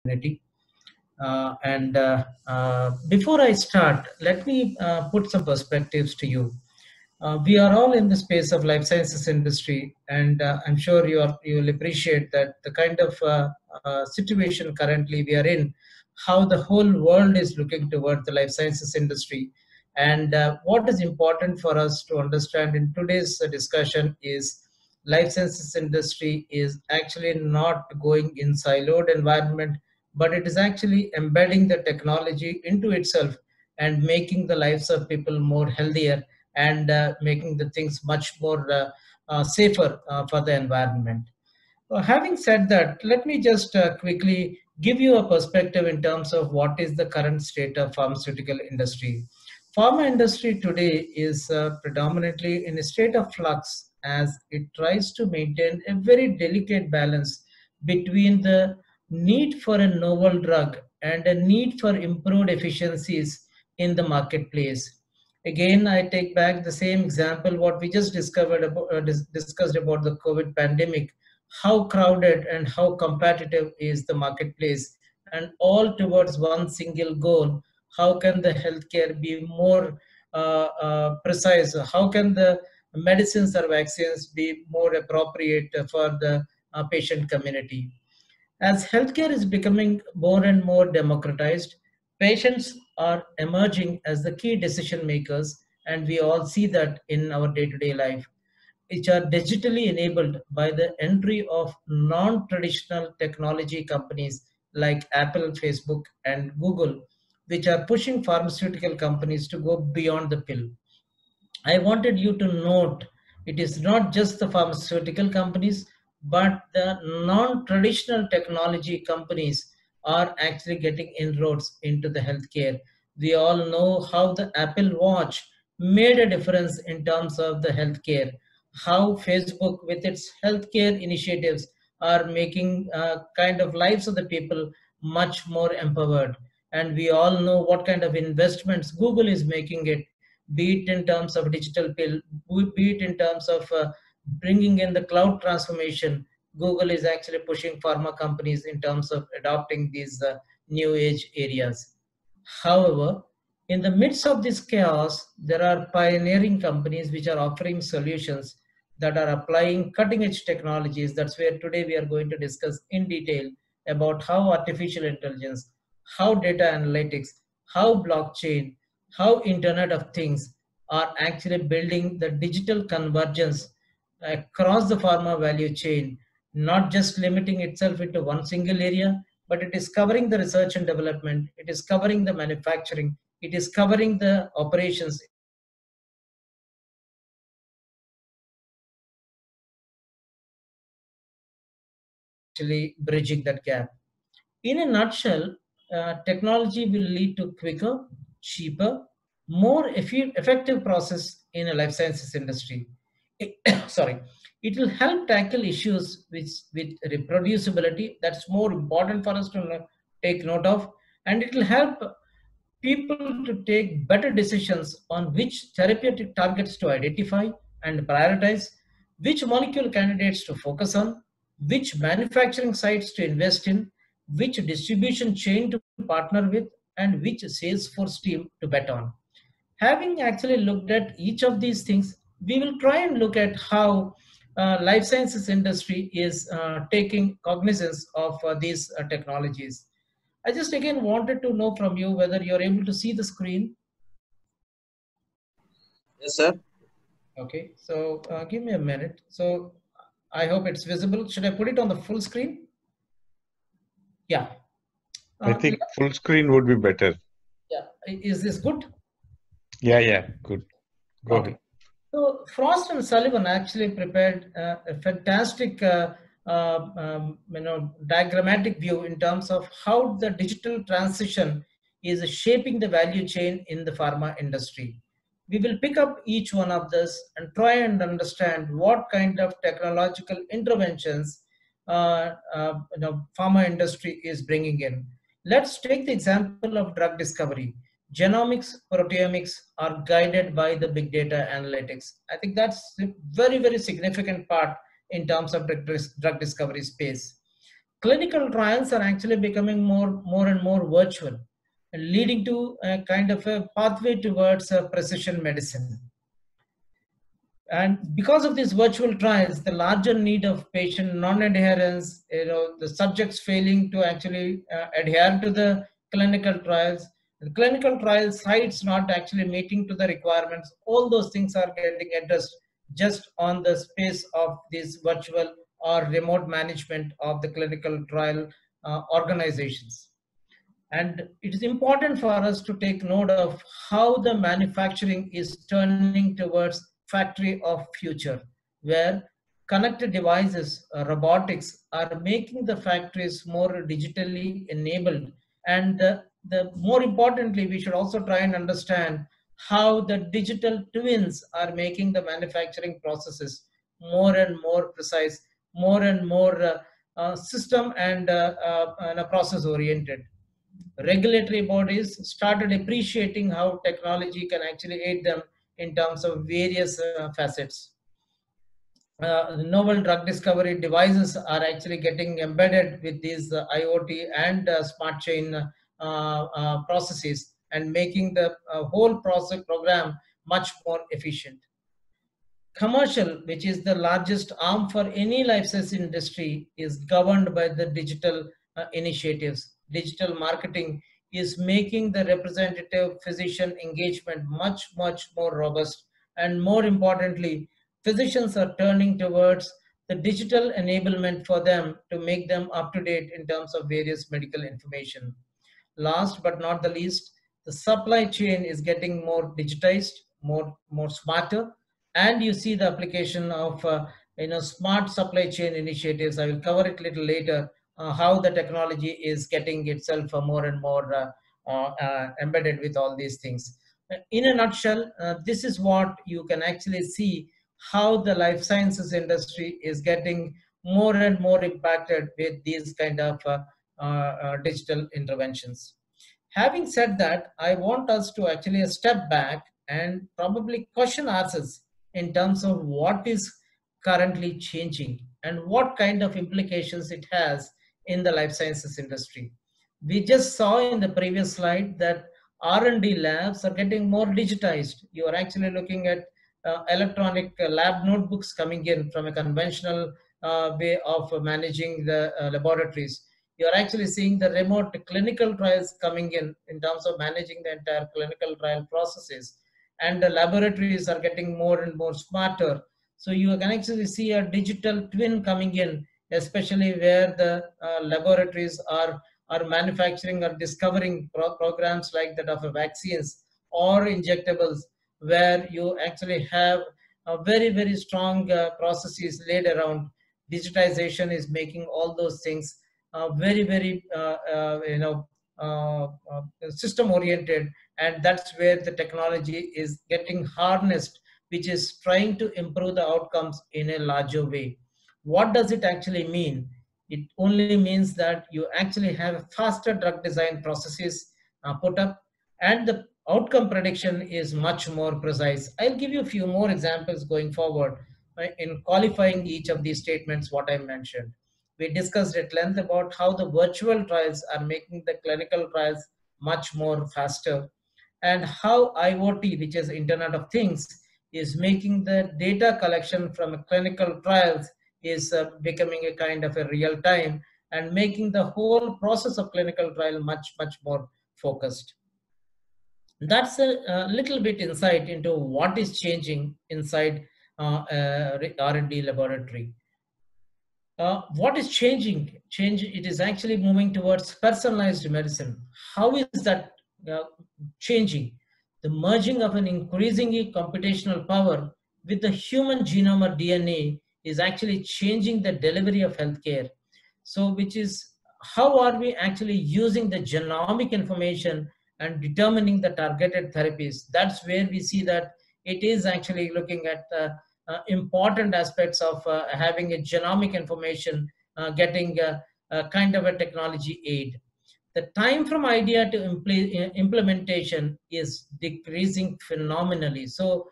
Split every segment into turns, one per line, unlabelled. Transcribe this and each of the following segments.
community. Before I start, let me put some perspectives to you. We are all in the space of life sciences industry, and I'm sure you will appreciate that the kind of situation currently we are in, how the whole world is looking towards the life sciences industry. And what is important for us to understand in today's discussion is life sciences industry is actually not going in siloed environment, but it is actually embedding the technology into itself and making the lives of people more healthier and making the things much more safer for the environment. Having said that, let me just quickly give you a perspective in terms of what is the current state of pharmaceutical industry. Pharma industry today is predominantly in a state of flux as it tries to maintain a very delicate balance between the need for a novel drug and a need for improved efficiencies in the marketplace. Again, I take back the same example what we just discussed about the COVID pandemic, how crowded and how competitive is the marketplace, and all towards one single goal: how can the healthcare be more precise, how can the medicines or vaccines be more appropriate for the patient community. As healthcare is becoming more and more democratized, patients are emerging as the key decision makers, and we all see that in our day-to-day life, which are digitally enabled by the entry of non-traditional technology companies like Apple, Facebook, and Google, which are pushing pharmaceutical companies to go beyond the pill. I wanted you to note it is not just the pharmaceutical companies, but the non-traditional technology companies are actually getting inroads into the healthcare. We all know how the Apple Watch made a difference in terms of the healthcare, how Facebook with its healthcare initiatives are making kind of lives of the people much more empowered. And we all know what kind of investments Google is making it, be it in terms of digital pill, be it in terms of bringing in the cloud transformation. Google is actually pushing pharma companies in terms of adopting these new age areas. However, in the midst of this chaos, there are pioneering companies which are offering solutions that are applying cutting edge technologies. That's where today we are going to discuss in detail about how artificial intelligence, how data analytics, how blockchain, how Internet of Things are actually building the digital convergence across the pharma value chain, not just limiting itself into one single area, but it is covering the research and development, it is covering the manufacturing, it is covering the operations, it is covering the quality, it is covering the regulatory, and actually bridging that gap. In a nutshell, technology will lead to quicker, cheaper, more effective process in a life sciences industry. Sorry, it will help tackle issues with reproducibility. That's more important for us to take note of, and it will help people to take better decisions on which therapeutic targets to identify and prioritize, which molecule candidates to focus on, which manufacturing sites to invest in, which distribution chain to partner with, and which sales force team to bet on. Having actually looked at each of these things, we will try and look at how life sciences industry is taking cognizance of these technologies. I just again wanted to know from you whether you're able to see the screen.
Yes, sir.
Okay, so give me a minute. So I hope it's visible. Should I put it on the full screen? Yeah.
I think full screen would be better.
Yeah. Is this good?
Yeah, good. Go
Okay.
ahead.
So Frost and Sullivan actually prepared a fantastic, diagrammatic view in terms of how the digital transition is shaping the value chain in the pharma industry. We will pick up each one of this and try and understand what kind of technological interventions pharma industry is bringing in. Let's take the example of drug discovery. Genomics, proteomics are guided by the big data analytics. I think that's a very, very significant part in terms of the drug discovery space. clinical trials are actually becoming more and more virtual, and leading to a kind of a pathway towards precision medicine. And because of these virtual trials, the larger need of patient non-adherence, the subjects failing to actually adhere to the clinical trials, the clinical trial sites not actually meeting to the requirements, all those things are getting addressed just on the space of this virtual or remote management of the clinical trial organizations. And it is important for us to take note of how the manufacturing is turning towards factory of future, where connected devices, robotics are making the factories more digitally enabled. And the more importantly, we should also try and understand how the digital twins are making the manufacturing processes more and more precise, more and more system and process oriented. Regulatory bodies started appreciating how technology can actually aid them in terms of various facets. Novel drug discovery devices are actually getting embedded with these IoT and smart chain processes, and making the whole process program much more efficient. Commercial, which is the largest arm for any life science industry, is governed by the digital initiatives. Digital marketing is making the representative physician engagement much more robust. And more importantly, physicians are turning towards the digital enablement for them to make them up to date in terms of various medical information. Last but not the least, the supply chain is getting more digitized, more smarter, and you see the application of smart supply chain initiatives. I will cover it a little later. How the technology is getting itself more and more embedded with all these things. In a nutshell, this is what you can actually see how the life sciences industry is getting more and more impacted with these kind of digital interventions. Having said that, I want us to actually step back and probably question ourselves in terms of what is currently changing and what kind of implications it has in the life sciences industry. We just saw in the previous slide that R&D labs are getting more digitized. You are actually looking at electronic lab notebooks coming in from a conventional way of managing the laboratories. You're actually seeing the remote clinical trials coming in terms of managing the entire clinical trial processes. And the laboratories are getting more and more smarter. So you can actually see a digital twin coming in, especially where the laboratories are manufacturing or discovering programs like that of vaccines or injectables, where you actually have a very strong processes laid around. Digitization is making all those things very system oriented, and that's where the technology is getting harnessed, which is trying to improve the outcomes in a larger way. What does it actually mean? It only means that you actually have faster drug design processes put up, and the outcome prediction is much more precise. I'll give you a few more examples going forward in qualifying each of these statements what I mentioned. We discussed at length about how the virtual trials are making the clinical trials much more faster, and how IoT, which is Internet of Things, is making the data collection from clinical trials is becoming a kind of a real time, and making the whole process of clinical trial much more focused. That's a little bit insight into what is changing inside R&D laboratory. What is changing? It is actually moving towards personalized medicine. How is that uh, changing? The merging of an increasingly computational power with the human genome or DNA is actually changing the delivery of healthcare. So, which is how are we actually using the genomic information and determining the targeted therapies? That's where we see that it is actually looking at important aspects of having a genomic information, getting a kind of a technology aid. The time from idea to implementation is decreasing phenomenally. So,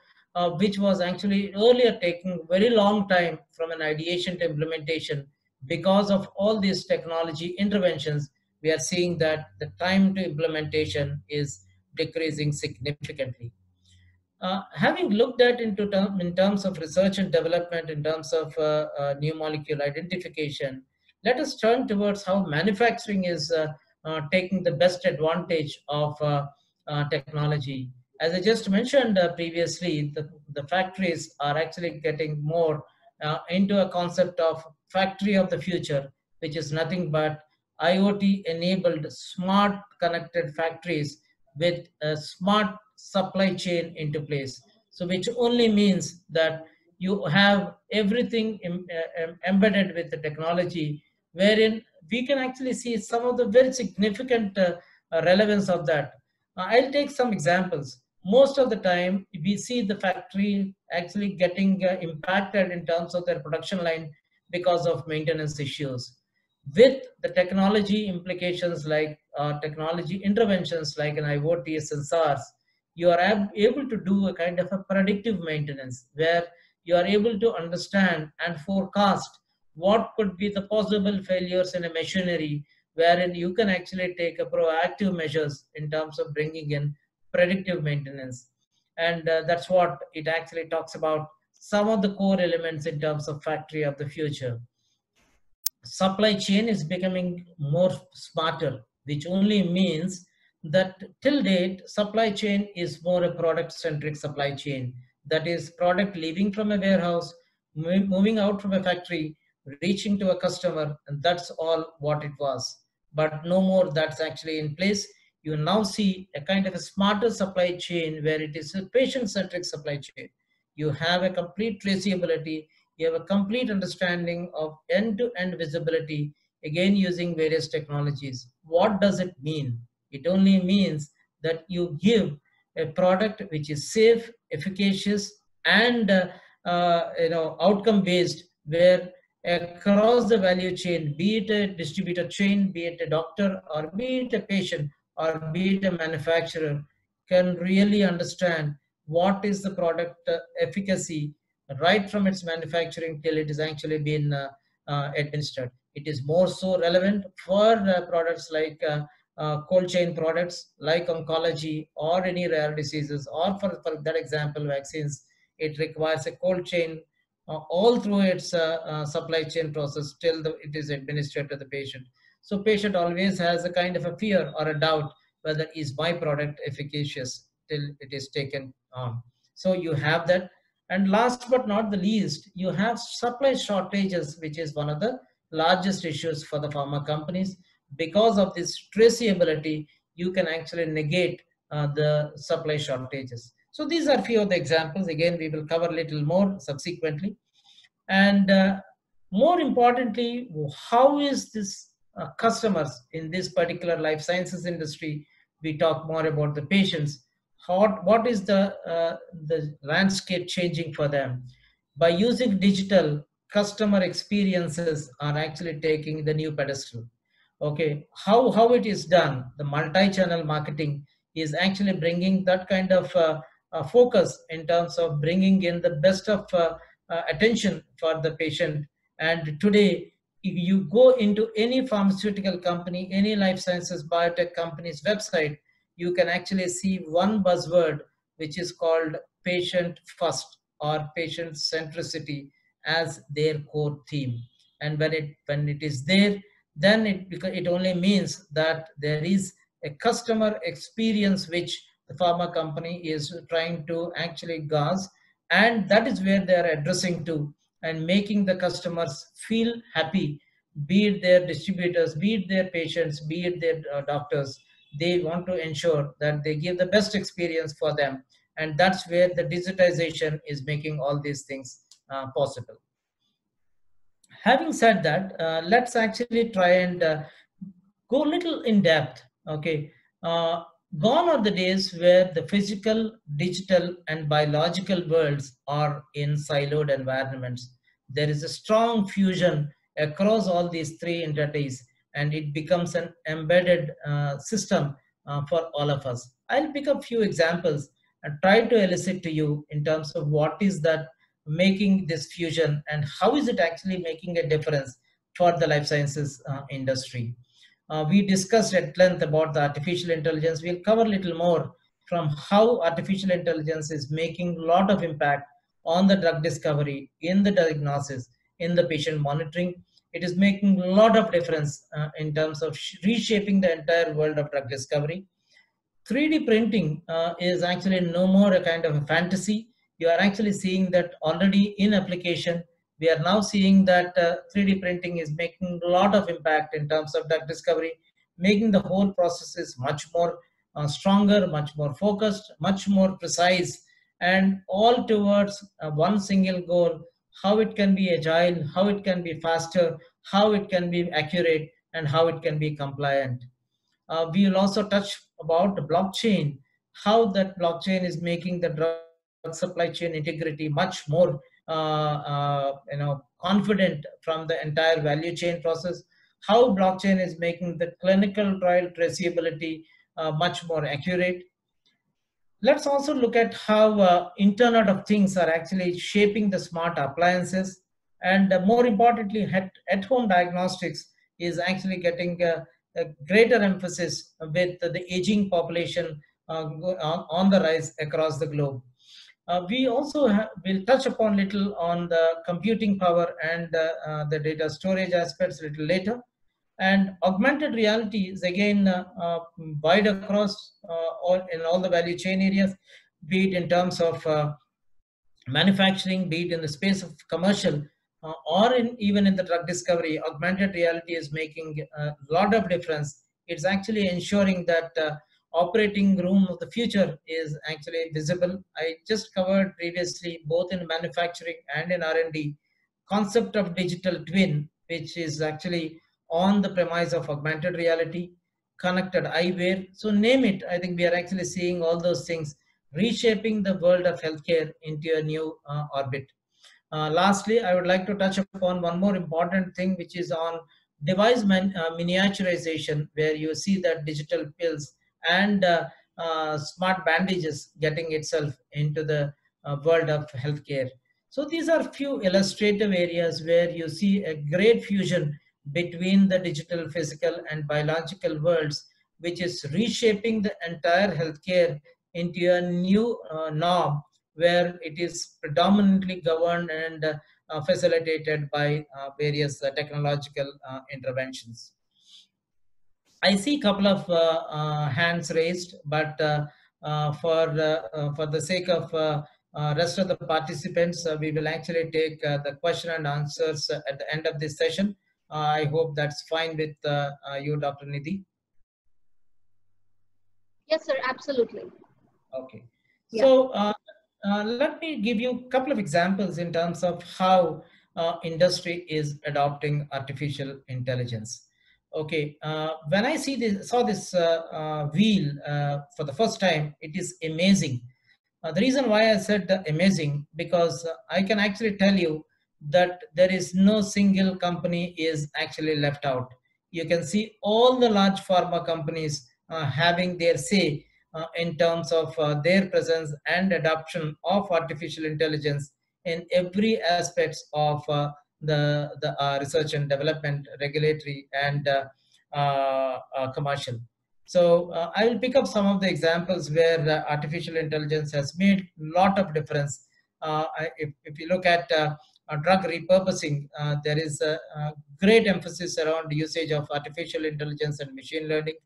which was actually earlier taking very long time from an ideation to implementation. Because of all these technology interventions, we are seeing that the time to implementation is decreasing significantly. Having looked at in terms of research and development, in terms of new molecule identification, let us turn towards how manufacturing is taking the best advantage of technology. As I just mentioned previously, the factories are actually getting more into a concept of factory of the future, which is nothing but IoT enabled smart connected factories with a smart supply chain into place. So which only means that you have everything embedded with the technology, wherein we can actually see some of the very significant relevance of that. I'll take some examples. Most of the time, we see the factory actually getting impacted in terms of their production line because of maintenance issues. With the technology implications like technology interventions like an IoT sensors, you are able to do a kind of a predictive maintenance where you are able to understand and forecast what could be the possible failures in a machinery, wherein you can actually take a proactive measures in terms of bringing in predictive maintenance. And that's what it actually talks about, some of the core elements in terms of factory of the future. Supply chain is becoming more smarter, which only means that till date, supply chain is more a product centric supply chain. That is, product leaving from a warehouse, moving out from a factory, reaching to a customer, and that's all what it was. But no more that's actually in place. You now see a kind of a smarter supply chain where it is a patient centric supply chain. You have a complete traceability, you have a complete understanding of end-to-end visibility, again using various technologies. What does it mean? It only means that you give a product which is safe, efficacious, and outcome based, where across the value chain, be it a distributor chain, be it a doctor, or be it a patient, or be it a manufacturer, can really understand what is the product efficacy right from its manufacturing till it is actually been administered. It is more so relevant for products like cold chain products like oncology or any rare diseases, or for that example, vaccines. It requires a cold chain all through its supply chain process till it is administered to the patient. So patient always has a kind of a fear or a doubt whether is my product efficacious till it is taken on. So you have that. And last but not the least, you have supply shortages, which is one of the largest issues for the pharma companies. Because of this traceability, you can actually negate the supply shortages. So these are few of the examples. Again, we will cover a little more subsequently. And more importantly, how is this customers in this particular life sciences industry? We talk more about the patients. What is the landscape changing for them? By using digital, customer experiences are actually taking the new pedestal. Okay, how it is done? The multi-channel marketing is actually bringing that kind of focus in terms of bringing in the best of attention for the patient. And today, if you go into any pharmaceutical company, any life sciences biotech company's website, you can actually see one buzzword, which is called patient first or patient centricity as their core theme. And when it is there, then it only means that there is a customer experience which the pharma company is trying to actually gauge, and that is where they are addressing to and making the customers feel happy, be it their distributors, be it their patients, be it their doctors. They want to ensure that they give the best experience for them, and that's where the digitization is making all these things possible. Having said that, let's actually try and go a little in depth. Okay, uh, gone are the days where the physical, digital, and biological worlds are in siloed environments. There is a strong fusion across all these three entities, and it becomes an embedded system for all of us. I'll pick up few examples and try to elicit to you in terms of what is that making this fusion and how is it actually making a difference for the life sciences industry. We discussed at length about the artificial intelligence. We'll cover a little more from how artificial intelligence is making a lot of impact on the drug discovery, in the diagnosis, in the patient monitoring. It is making a lot of difference in terms of reshaping the entire world of drug discovery. 3D printing is actually no more a kind of a fantasy. You are actually seeing that already in application. We are now seeing that 3D printing is making a lot of impact in terms of drug discovery, making the whole processes much more stronger, much more focused, much more precise, and all towards one single goal: how it can be agile, how it can be faster, how it can be accurate, and how it can be compliant. We will also touch about the blockchain, how that blockchain is making the drug supply chain integrity much more confident from the entire value chain process, how blockchain is making the clinical trial traceability much more accurate. Let's also look at how Internet of Things are actually shaping the smart appliances. And more importantly, at-home diagnostics is actually getting a greater emphasis with the aging population on the rise across the globe. We also will touch upon little on the computing power and the data storage aspects a little later. And augmented reality is again wide across in all the value chain areas, be it in terms of manufacturing, be it in the space of commercial, or even in the drug discovery. Augmented reality is making a lot of difference. It's actually ensuring that operating room of the future is actually visible. I just covered previously, both in manufacturing and in R&D, concept of digital twin, which is actually on the premise of augmented reality, connected eyewear. So name it, I think we are actually seeing all those things reshaping the world of healthcare into a new orbit. Lastly, I would like to touch upon one more important thing, which is on device miniaturization, where you see that digital pills and smart bandages getting itself into the world of healthcare. So these are few illustrative areas where you see a great fusion between the digital, physical, and biological worlds, which is reshaping the entire healthcare into a new norm where it is predominantly governed and facilitated by various technological interventions. I see a couple of hands raised, but for the sake of rest of the participants, we will actually take the question and answers at the end of this session. I hope that's fine with you, Dr. Nidhi.
Yes, sir, absolutely.
Okay. So let me give you a couple of examples in terms of how industry is adopting artificial intelligence. Okay, when I saw this wheel for the first time, it is amazing. The reason why I said amazing, because I can actually tell you that there is no single company is actually left out. You can see all the large pharma companies having their say in terms of their presence and adoption of artificial intelligence in every aspects of the research and development, regulatory, and commercial. So I will pick up some of the examples where artificial intelligence has made a lot of difference. If you look at drug repurposing, there is a great emphasis around the usage of artificial intelligence and machine learning.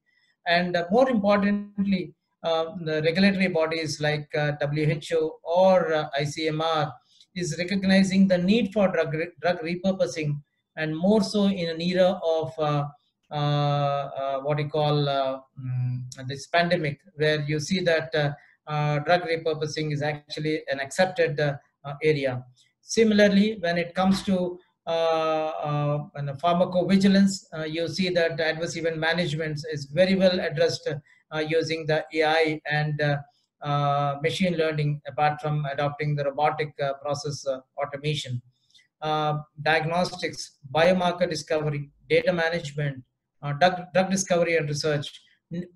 And more importantly, the regulatory bodies like WHO or ICMR is recognizing the need for drug repurposing, and more so in an era of what you call this pandemic, where you see that drug repurposing is actually an accepted area. Similarly, when it comes to pharmacovigilance, you see that adverse event management is very well addressed using the AI and machine learning, apart from adopting the robotic process automation. Diagnostics, biomarker discovery, data management, drug discovery and research,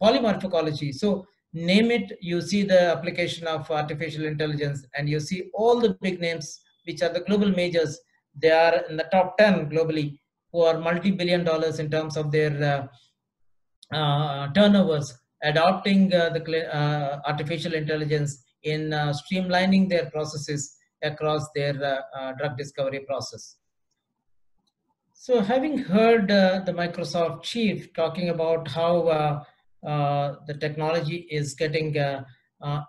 polymorphology. So name it, you see the application of artificial intelligence, and you see all the big names, which are the global majors. They are in the top 10 globally, who are multi-billion dollars in terms of their turnovers, adopting the artificial intelligence in streamlining their processes across their drug discovery process. So, having heard the Microsoft chief talking about how the technology is getting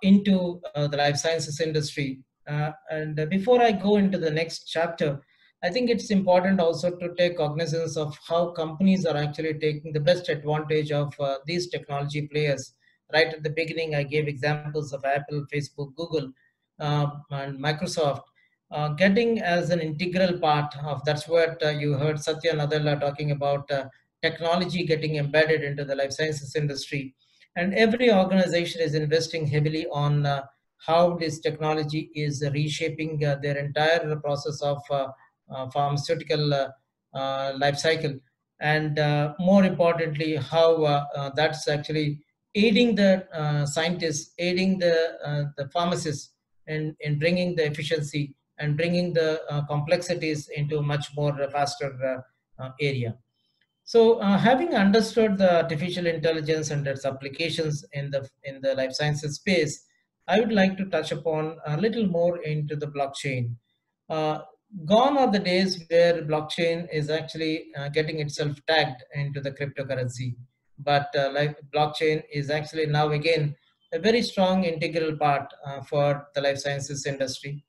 into the life sciences industry, and before I go into the next chapter, I think it's important also to take cognizance of how companies are actually taking the best advantage of these technology players. Right at the beginning, I gave examples of Apple, Facebook, Google, and Microsoft getting as an integral part of. That's what you heard Satya Nadella talking about, technology getting embedded into the life sciences industry. And every organization is investing heavily on how this technology is reshaping their entire process of pharmaceutical life cycle. And more importantly, how that's actually aiding the scientists, aiding the pharmacists in bringing the efficiency and bringing the complexities into much more faster area. So, having understood the artificial intelligence and its applications in the life sciences space, I would like to touch upon a little more into the blockchain. Uh, Gone are the days where blockchain is actually getting itself tagged into the cryptocurrency, but like blockchain is actually now again a very strong integral part for the life sciences industry,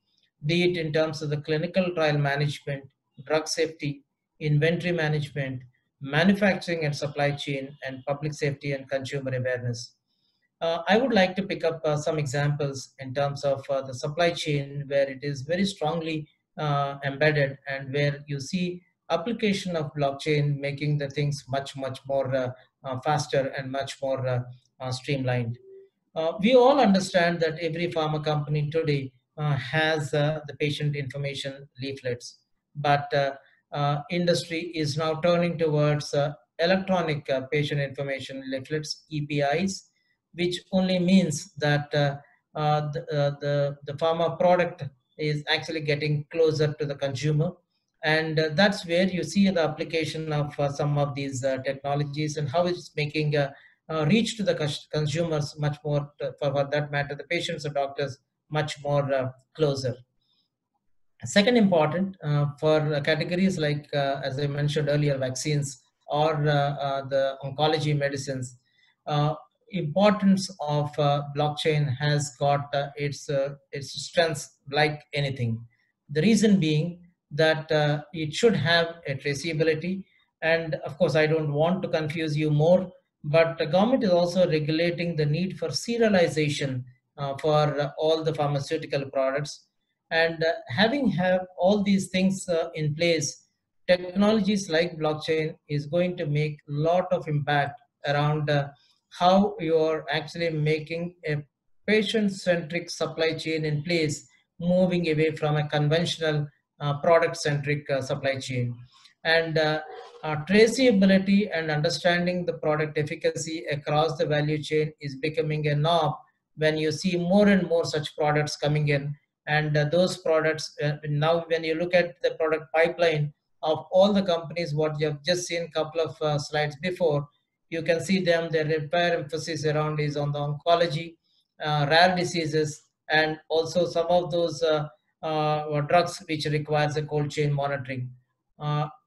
be it in terms of the clinical trial management, drug safety, inventory management, manufacturing and supply chain, and public safety and consumer awareness. I would like to pick up some examples in terms of the supply chain where it is very strongly embedded and where you see application of blockchain making the things much more faster and much more streamlined. We all understand that every pharma company today has the patient information leaflets, but industry is now turning towards electronic patient information leaflets, EPIs, which only means that the pharma product is actually getting closer to the consumer. And that's where you see the application of some of these technologies and how it's making reach to the consumers much more, for that matter, the patients or doctors much more closer. Second important for categories like, as I mentioned earlier, vaccines or the oncology medicines, importance of blockchain has got its strengths like anything. The reason being that it should have a traceability, and of course, I don't want to confuse you more, but the government is also regulating the need for serialization for all the pharmaceutical products. And having have all these things in place, technologies like blockchain is going to make a lot of impact around how you're actually making a patient-centric supply chain in place, moving away from a conventional product-centric supply chain. And traceability and understanding the product efficacy across the value chain is becoming a norm when you see more and more such products coming in. And those products, now when you look at the product pipeline of all the companies, what you have just seen a couple of slides before, you can see them, their entire emphasis around is on the oncology, rare diseases, and also some of those drugs which requires a cold chain monitoring.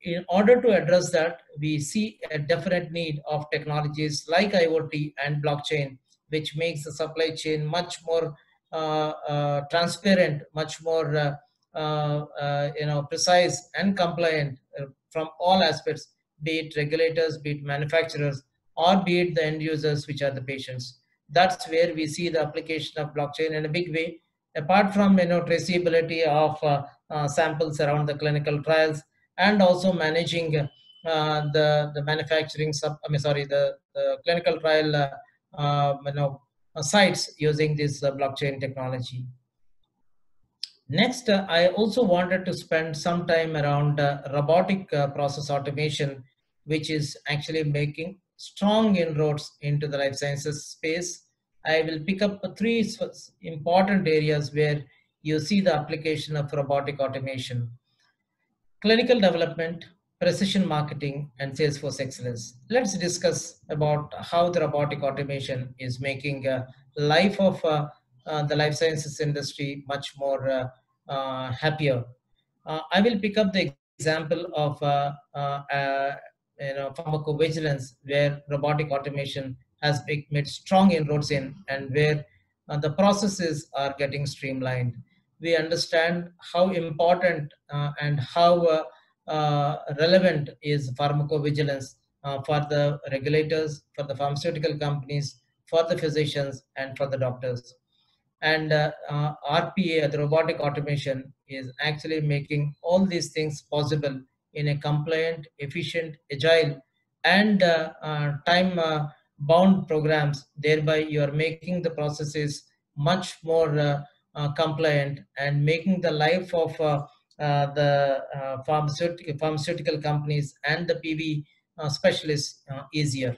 In order to address that, we see a definite need of technologies like IoT and blockchain, which makes the supply chain much more transparent, much more precise and compliant from all aspects, be it regulators, be it manufacturers, or be it the end users, which are the patients. That's where we see the application of blockchain in a big way. Apart from traceability of samples around the clinical trials, and also managing the manufacturing the clinical trial sites using this blockchain technology. Next, I also wanted to spend some time around robotic process automation, which is actually making strong inroads into the life sciences space. I will pick up three important areas where you see the application of robotic automation: clinical development, precision marketing, and Salesforce excellence. Let's discuss about how the robotic automation is making life of the life sciences industry much more happier. I will pick up the example of pharmacovigilance, where robotic automation has made strong inroads in, and where the processes are getting streamlined. We understand how important and how relevant is pharmacovigilance for the regulators, for the pharmaceutical companies, for the physicians, and for the doctors. And RPA, the robotic automation, is actually making all these things possible in a compliant, efficient, agile, and time bound programs. Thereby, you are making the processes much more compliant and making the life of the pharmaceutical companies and the PV specialists easier.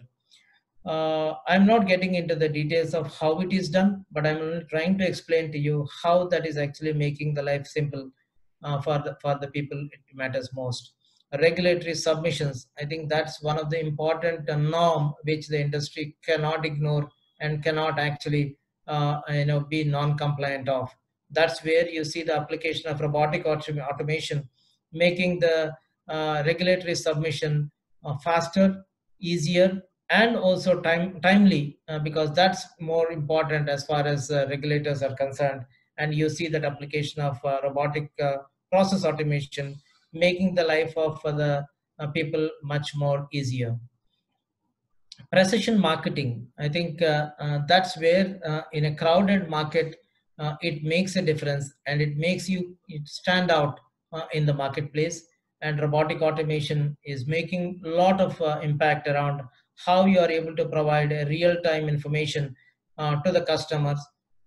I'm not getting into the details of how it is done, but I'm only trying to explain to you how that is actually making the life simple for the people it matters most. Regulatory submissions, I think that's one of the important norm which the industry cannot ignore and cannot actually be non-compliant of. That's where you see the application of robotic automation, making the regulatory submission faster, easier, and also timely, because that's more important as far as regulators are concerned. And you see that application of robotic process automation making the life of the people much more easier. Precision marketing, I think that's where in a crowded market it makes a difference, and it makes you stand out in the marketplace. And robotic automation is making a lot of impact around how you are able to provide a real time information to the customers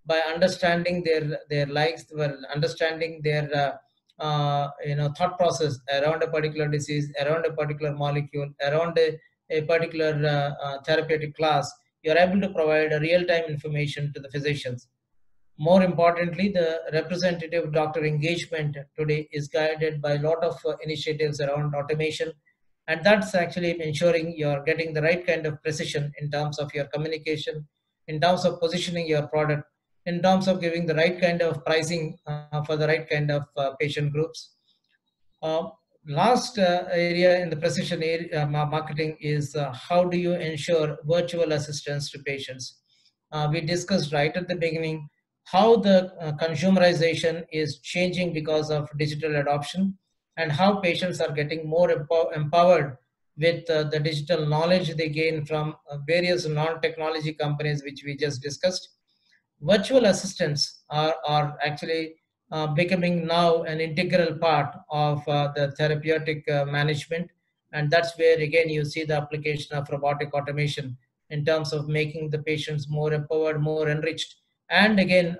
by understanding their likes, understanding their thought process around a particular disease, around a particular molecule, around a particular therapeutic class. You're able to provide a real-time information to the physicians. More importantly, the representative doctor engagement today is guided by a lot of initiatives around automation, and that's actually ensuring you're getting the right kind of precision in terms of your communication, in terms of positioning your product, in terms of giving the right kind of pricing for the right kind of patient groups. uh, Last area in the precision area, marketing is how do you ensure virtual assistance to patients? We discussed right at the beginning how the consumerization is changing because of digital adoption, and how patients are getting more empowered with the digital knowledge they gain from various non-technology companies, which we just discussed. Virtual assistants are actually becoming now an integral part of the therapeutic management. And that's where, again, you see the application of robotic automation in terms of making the patients more empowered, more enriched, and again,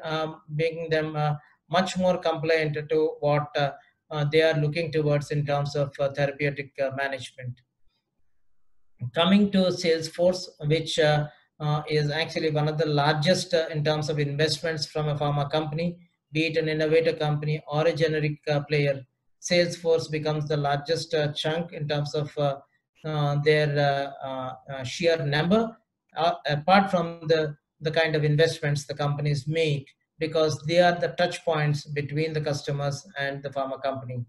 making them much more compliant to what they are looking towards in terms of therapeutic management. Coming to Salesforce, which is actually one of the largest in terms of investments from a pharma company, be it an innovator company or a generic player. Salesforce becomes the largest chunk in terms of their sheer number, apart from the kind of investments the companies make, because they are the touch points between the customers and the pharma company.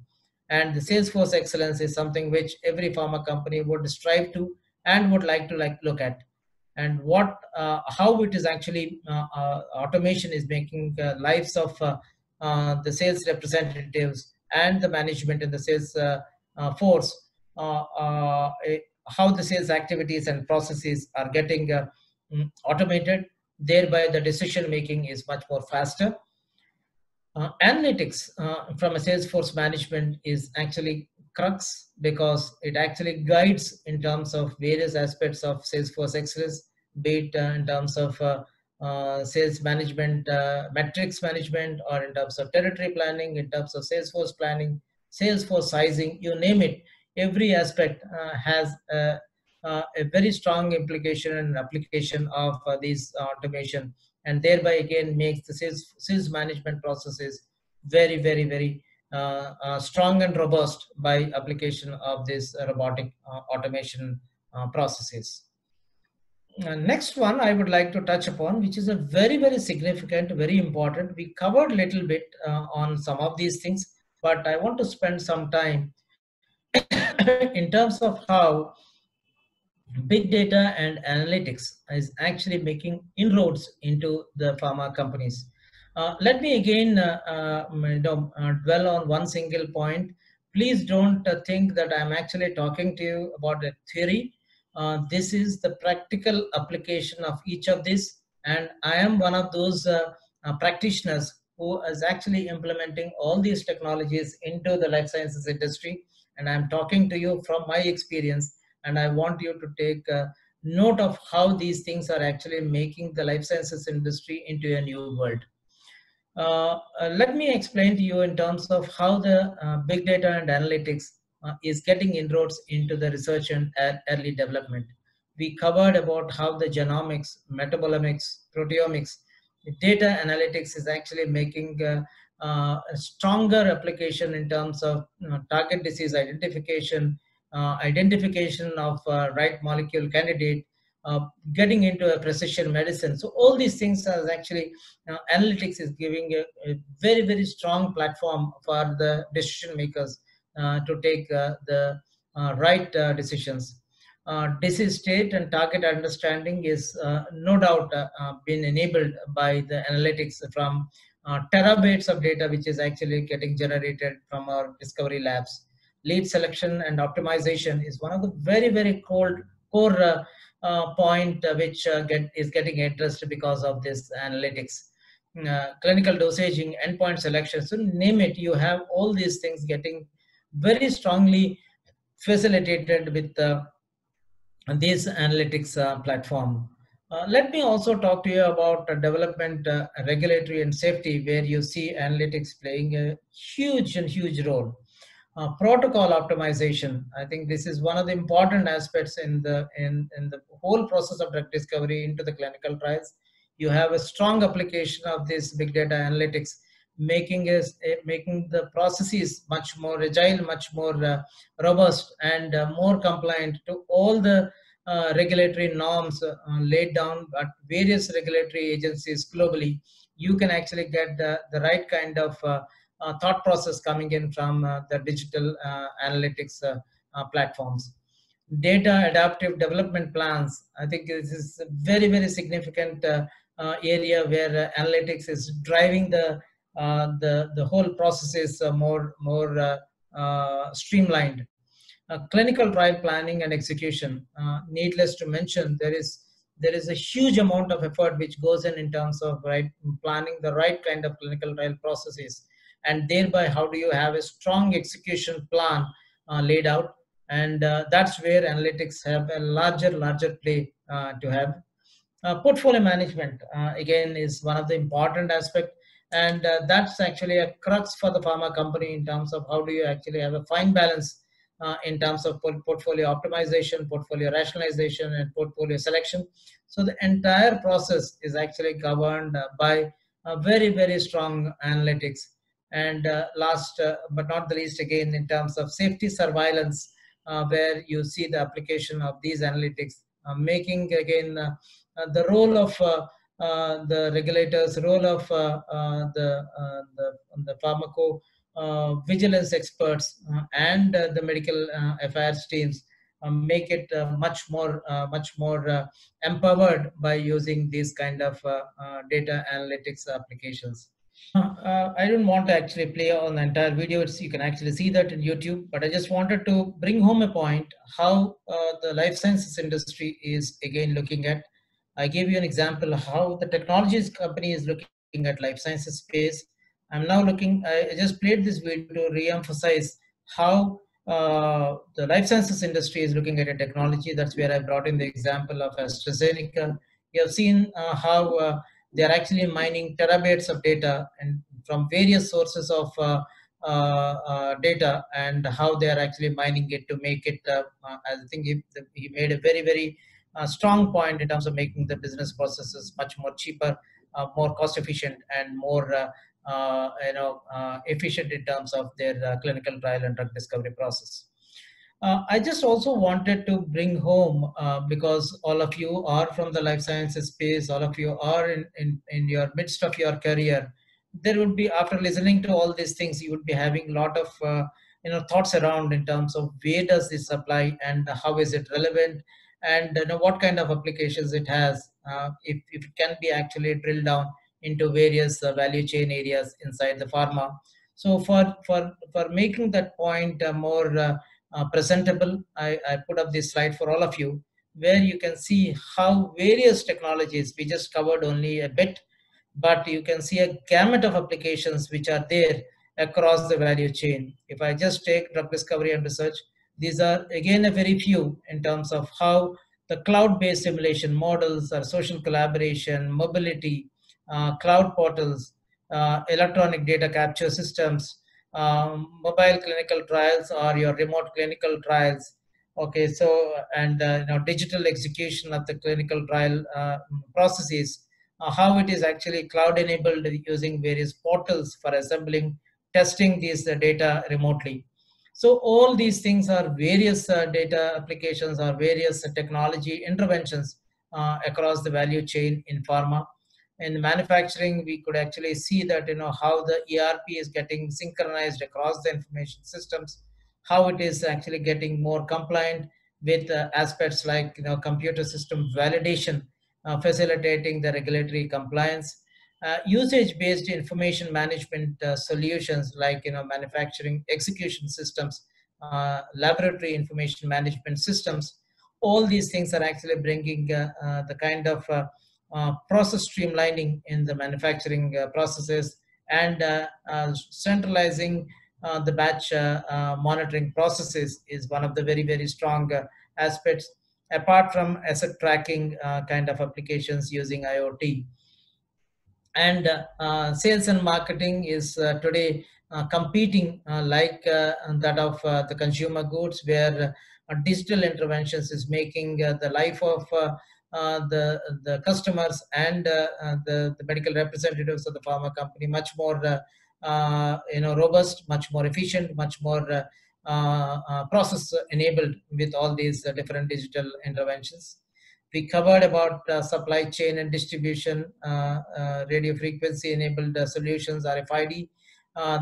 And the Salesforce excellence is something which every pharma company would strive to and would like to look at. And what how it is actually automation is making lives of the sales representatives and the management in the sales force, how the sales activities and processes are getting automated. Thereby the decision making is much more faster. Analytics from a Salesforce management is actually crux, because it actually guides in terms of various aspects of Salesforce excellence, be it in terms of sales management, metrics management, or in terms of territory planning, in terms of Salesforce planning, Salesforce sizing, you name it. Every aspect has a very strong implication and application of these automation, and thereby again makes the sales management processes very, very, very strong and robust by application of this robotic automation processes. Next one I would like to touch upon, which is a very, very significant, very important. We covered a little bit on some of these things, but I want to spend some time in terms of how big data and analytics is actually making inroads into the pharma companies. Let me again dwell on one single point. Please don't think that I'm actually talking to you about a theory. This is the practical application of each of these, and I am one of those practitioners who is actually implementing all these technologies into the life sciences industry, and I'm talking to you from my experience, and I want you to take note of how these things are actually making the life sciences industry into a new world. Let me explain to you in terms of how the big data and analytics is getting inroads into the research and early development. We covered about how the genomics, metabolomics, proteomics, data analytics is actually making a stronger application in terms of target disease identification, identification of right molecule candidate, uh, getting into a precision medicine. So all these things are actually analytics is giving a very, very strong platform for the decision makers to take the right decisions. Disease state and target understanding is no doubt been enabled by the analytics from terabytes of data, which is actually getting generated from our discovery labs. Lead selection and optimization is one of the very, very core point which is getting addressed because of this analytics. Clinical dosaging, endpoint selection, so name it, you have all these things getting very strongly facilitated with this analytics platform. Let me also talk to you about development, regulatory and safety, where you see analytics playing a huge role. Protocol optimization, I think this is one of the important aspects in the whole process of drug discovery into the clinical trials. You have a strong application of this big data analytics, making the processes much more agile, much more robust, and more compliant to all the regulatory norms laid down at various regulatory agencies globally. You can actually get the right kind of thought process coming in from the digital analytics platforms. Data adaptive development plans, I think this is a very, very significant area where analytics is driving the whole processes more streamlined. Clinical trial planning and execution. Needless to mention, there is a huge amount of effort which goes in terms of planning the right kind of clinical trial processes, and thereby how do you have a strong execution plan laid out, and that's where analytics have a larger play to have. Portfolio management again is one of the important aspect, and that's actually a crux for the pharma company in terms of how do you actually have a fine balance in terms of portfolio optimization, portfolio rationalization, and portfolio selection. So the entire process is actually governed by very, very strong analytics. And last but not the least, again, in terms of safety surveillance, where you see the application of these analytics, making again the role of the regulators, role of the pharmaco vigilance experts and the medical affairs teams make it much more empowered by using these kind of data analytics applications. I don't want to actually play on the entire video. You can actually see that in YouTube, but I just wanted to bring home a point how the life sciences industry is again looking at. I gave you an example of how the technologies company is looking at life sciences space. I'm now looking, I just played this video to re-emphasize how the life sciences industry is looking at a technology. That's where I brought in the example of AstraZeneca. You have seen how they are actually mining terabytes of data and from various sources of data, and how they are actually mining it to make it. I think he made a very, very strong point in terms of making the business processes much more cheaper, more cost efficient and more efficient in terms of their clinical trial and drug discovery process. I just also wanted to bring home, because all of you are from the life sciences space, all of you are in your midst of your career. There would be, after listening to all these things, you would be having a lot of thoughts around in terms of where does this apply and how is it relevant, and what kind of applications it has, if it can be actually drilled down into various value chain areas inside the pharma. So for making that point more presentable, I put up this slide for all of you, where you can see how various technologies, we just covered only a bit, but you can see a gamut of applications which are there across the value chain. If I just take drug discovery and research, these are again a very few in terms of how the cloud-based simulation models or social collaboration, mobility, cloud portals, electronic data capture systems, mobile clinical trials or your remote clinical trials. Okay, so and digital execution of the clinical trial processes, how it is actually cloud enabled using various portals for assembling, testing these data remotely. So all these things are various data applications or various technology interventions across the value chain in pharma. In manufacturing, we could actually see that how the ERP is getting synchronized across the information systems, how it is actually getting more compliant with aspects like computer system validation, facilitating the regulatory compliance. Usage-based information management solutions like manufacturing execution systems, laboratory information management systems. All these things are actually bringing the kind of process streamlining in the manufacturing processes, and centralizing the batch monitoring processes is one of the very, very strong aspects, apart from asset tracking kind of applications using IoT. And sales and marketing is today competing like that of the consumer goods, where digital interventions is making the life of the customers and the medical representatives of the pharma company much more robust, much more efficient, much more process enabled with all these different digital interventions. We covered about supply chain and distribution, radio frequency enabled solutions, RFID,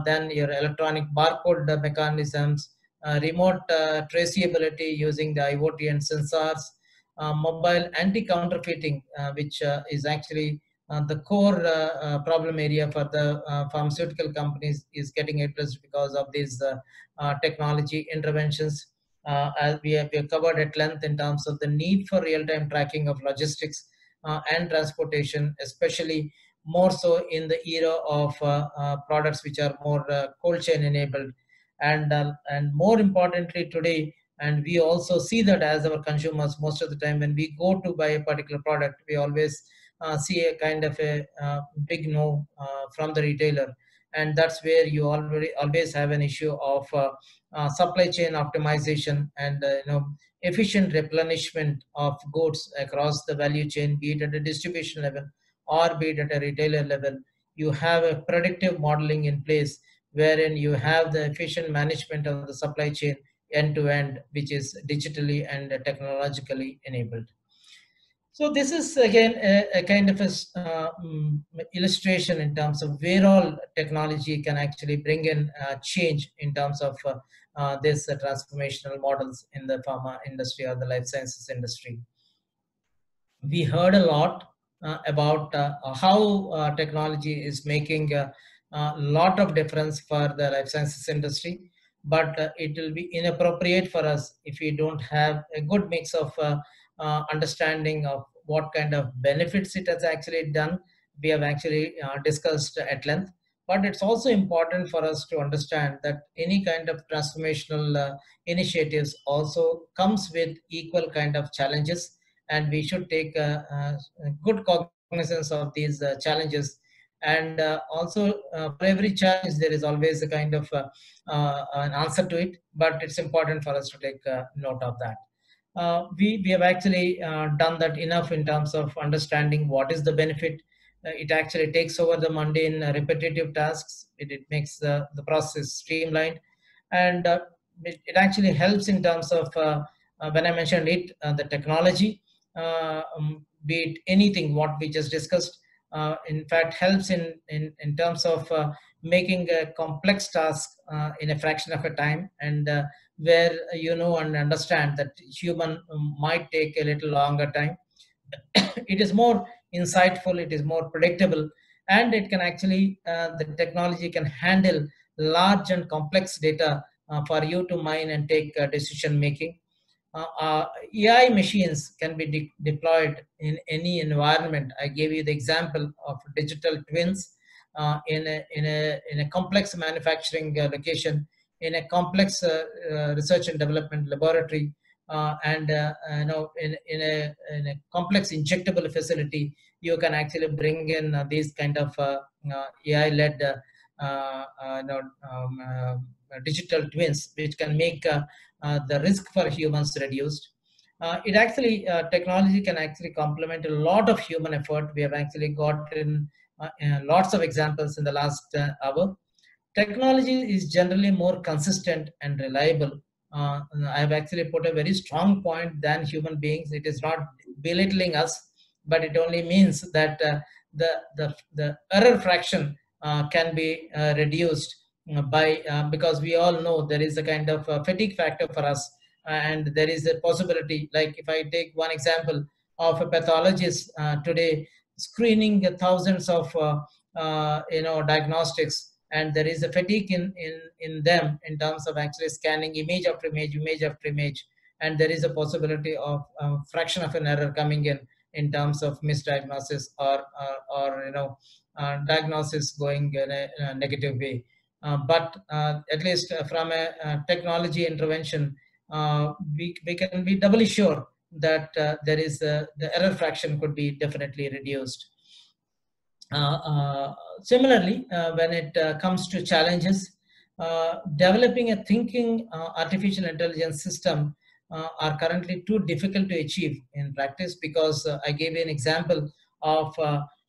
then your electronic barcode mechanisms, remote traceability using the IoT and sensors, mobile anti-counterfeiting, which is actually the core problem area for the pharmaceutical companies, is getting addressed because of these technology interventions. As we have covered at length in terms of the need for real-time tracking of logistics and transportation, especially more so in the era of products which are more cold chain enabled, and more importantly today, and we also see that as our consumers, most of the time when we go to buy a particular product, we always see a kind of a big no from the retailer, and that's where you already always have an issue of supply chain optimization and efficient replenishment of goods across the value chain, be it at a distribution level or be it at a retailer level. You have a predictive modeling in place wherein you have the efficient management of the supply chain end to end, which is digitally and technologically enabled. So this is again a kind of illustration in terms of where all technology can actually bring in change in terms of this transformational models in the pharma industry or the life sciences industry. We heard a lot about how technology is making a lot of difference for the life sciences industry, but it will be inappropriate for us if we don't have a good mix of understanding of what kind of benefits it has actually done. We have actually discussed at length, but it's also important for us to understand that any kind of transformational initiatives also comes with equal kind of challenges, and we should take good cognizance of these challenges. And also, for every challenge, there is always a kind of an answer to it, but it's important for us to take note of that. We have actually done that enough in terms of understanding what is the benefit It actually takes over the mundane, repetitive tasks. It makes the process streamlined, and it actually helps in terms of when I mentioned it, the technology, be it anything what we just discussed. In fact, helps in terms of making a complex task in a fraction of a time, and where you know and understand that human might take a little longer time. It is more insightful, it is more predictable, and it can actually the technology can handle large and complex data for you to mine and take decision making. AI machines can be deployed in any environment. I gave you the example of digital twins in a complex manufacturing location, in a complex research and development laboratory, and in a complex injectable facility. You can actually bring in these kind of AI-led digital twins, which can make the risk for humans reduced. Technology can actually complement a lot of human effort. We have actually gotten lots of examples in the last hour. Technology is generally more consistent and reliable. I have actually put a very strong point than human beings. It is not belittling us, but it only means that the error fraction can be reduced by because we all know there is a kind of fatigue factor for us, and there is a possibility. Like if I take one example of a pathologist today screening thousands of diagnostics, and there is a fatigue in them in terms of actually scanning image after image, and there is a possibility of fraction of an error coming in terms of misdiagnosis or diagnosis going in a negative way. But at least from a technology intervention, we can be doubly sure that there is the error fraction could be definitely reduced. Similarly, when it comes to challenges, developing a thinking artificial intelligence system are currently too difficult to achieve in practice, because I gave you an example of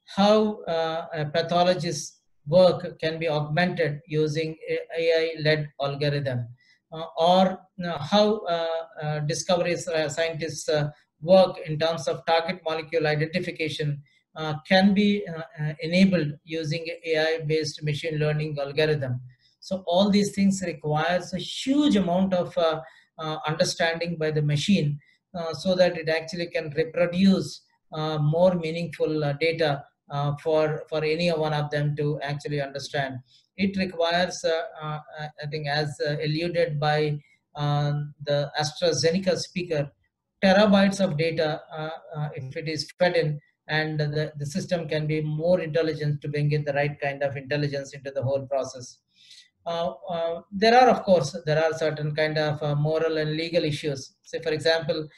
how a pathologist's work can be augmented using AI-led algorithm, or how discovery scientists work in terms of target molecule identification can be enabled using AI-based machine learning algorithm. So all these things requires a huge amount of understanding by the machine, so that it actually can reproduce more meaningful data for any one of them to actually understand. It requires, I think, as alluded by the AstraZeneca speaker, terabytes of data if it is fed in, and the system can be more intelligent to bring in the right kind of intelligence into the whole process. There are, of course, there are certain kind of moral and legal issues. Say, for example,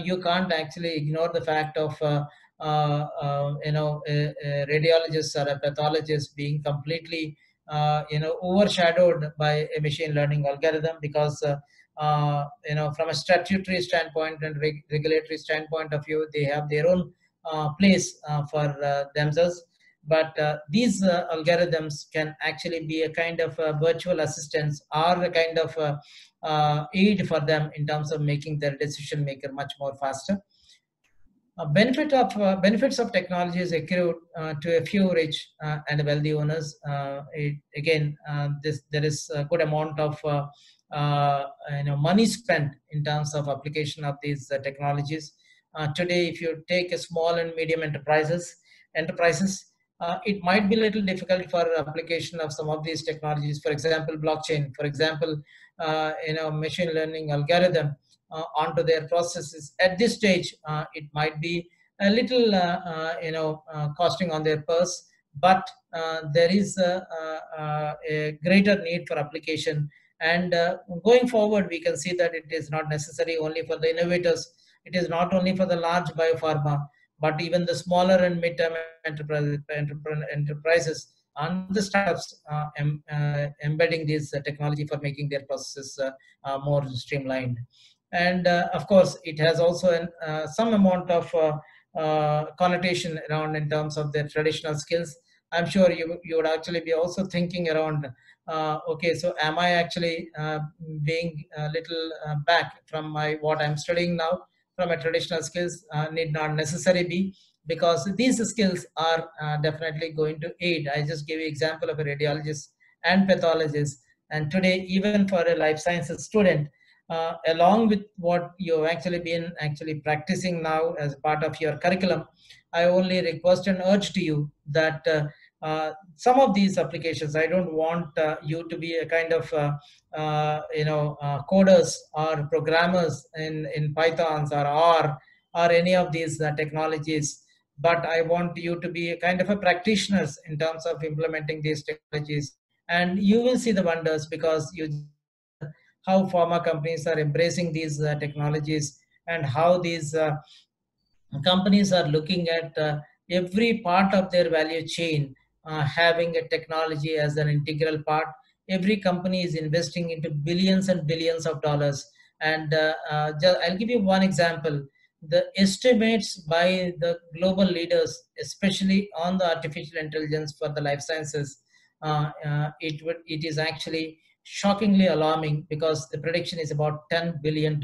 you can't actually ignore the fact of a radiologist or a pathologist being completely overshadowed by a machine learning algorithm, because from a statutory standpoint and regulatory standpoint of view, they have their own place for themselves. But these algorithms can actually be a kind of virtual assistance, or a kind of aid for them in terms of making their decision maker much more faster. Benefits of technology is accrued to a few rich and wealthy owners. There is a good amount of money spent in terms of application of these technologies. Today, if you take a small and medium enterprises, it might be a little difficult for application of some of these technologies. For example, blockchain. For example, machine learning algorithm onto their processes. At this stage, it might be a little, costing on their purse, but there is a greater need for application. And going forward, we can see that it is not necessary only for the innovators. It is not only for the large biopharma, but even the smaller and mid-term enterprises and the startups embedding this technology for making their processes more streamlined. And of course, it has also some amount of connotation around in terms of their traditional skills. I'm sure you would actually be also thinking around, okay, so am I actually being a little back from my what I'm studying now from a traditional skills? Need not necessarily be, because these skills are definitely going to aid. I just gave you example of a radiologist and pathologist, and today even for a life sciences student, along with what you've actually been actually practicing now as part of your curriculum, I only request and urge to you that some of these applications, I don't want you to be a kind of coders or programmers in Pythons or R or any of these technologies, but I want you to be a kind of a practitioners in terms of implementing these technologies, and you will see the wonders, because you how pharma companies are embracing these technologies, and how these companies are looking at every part of their value chain having a technology as an integral part. Every company is investing into billions and billions of dollars. And I'll give you one example. The estimates by the global leaders, especially on the artificial intelligence for the life sciences, it is actually shockingly alarming, because the prediction is about $10 billion.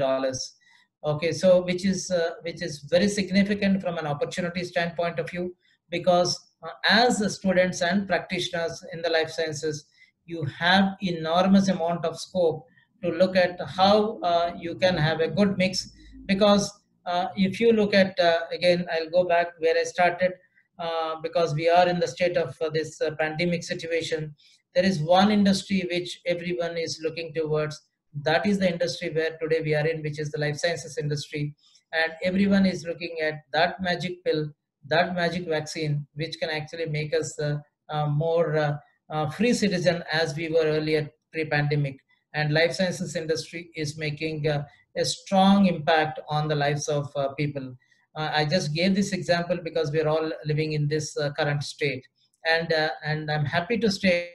Okay, so which is very significant from an opportunity standpoint of view, because as the students and practitioners in the life sciences, you have enormous amount of scope to look at how you can have a good mix. Because if you look at again, I'll go back where I started, because we are in the state of this pandemic situation. There is one industry which everyone is looking towards. That is the industry where today we are in, which is the life sciences industry. And everyone is looking at that magic pill, that magic vaccine, which can actually make us more free citizen as we were earlier pre-pandemic. And life sciences industry is making a strong impact on the lives of people. I just gave this example because we're all living in this current state. And I'm happy to state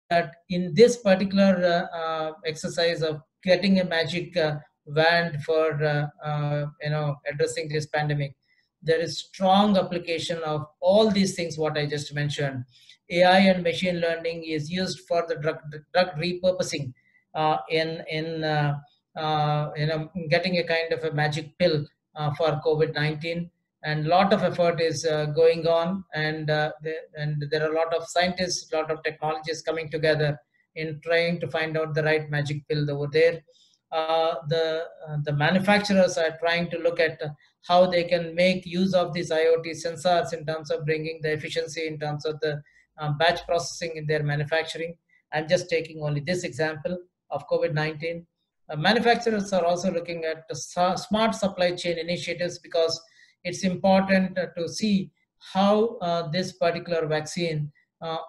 that in this particular exercise of getting a magic wand for addressing this pandemic, there is strong application of all these things what I just mentioned. AI and machine learning is used for the drug repurposing in getting a kind of a magic pill for COVID-19. And a lot of effort is going on, and there are a lot of scientists, a lot of technologies coming together in trying to find out the right magic pill over there. The manufacturers are trying to look at how they can make use of these IoT sensors in terms of bringing the efficiency in terms of the batch processing in their manufacturing. I'm just taking only this example of COVID-19. Manufacturers are also looking at the smart supply chain initiatives, because it's important to see how this particular vaccine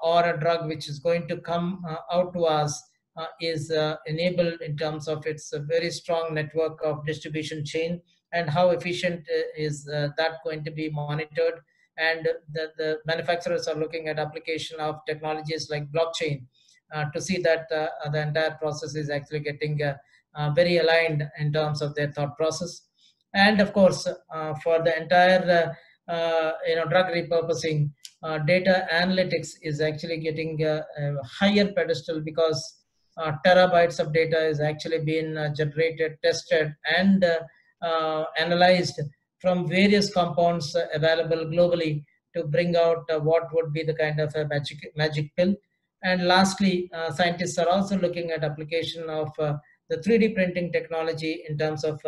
or a drug which is going to come out to us is enabled in terms of its very strong network of distribution chain, and how efficient is that going to be monitored. And the manufacturers are looking at application of technologies like blockchain to see that the entire process is actually getting very aligned in terms of their thought process. And of course, for the entire drug repurposing, data analytics is actually getting a higher pedestal, because terabytes of data is actually being generated, tested, and analyzed from various compounds available globally to bring out what would be the kind of a magic pill. And lastly, scientists are also looking at application of the 3D printing technology in terms of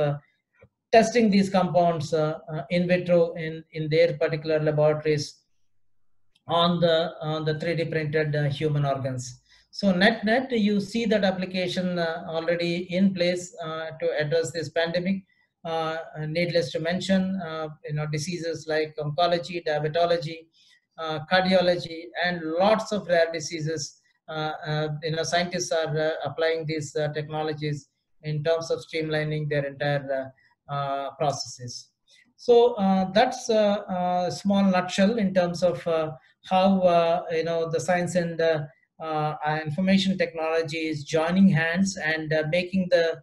testing these compounds in vitro in their particular laboratories on the 3D printed human organs. So net, you see that application already in place to address this pandemic. Needless to mention, diseases like oncology, diabetology, cardiology, and lots of rare diseases. Scientists are applying these technologies in terms of streamlining their entire processes. So that's a small nutshell in terms of how the science and information technology is joining hands and making the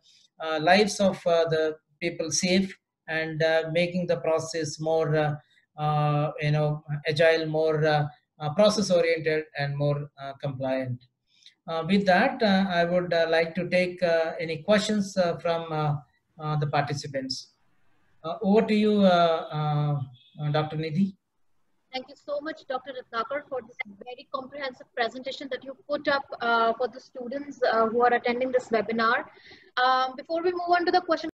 lives of the people safe, and making the process more agile, more process oriented, and more compliant. With that, I would like to take any questions from the participants. Over to you, Dr. Nidhi.
Thank you so much, Dr. Ratnakar, for this very comprehensive presentation that you put up for the students who are attending this webinar. Before we move on to the question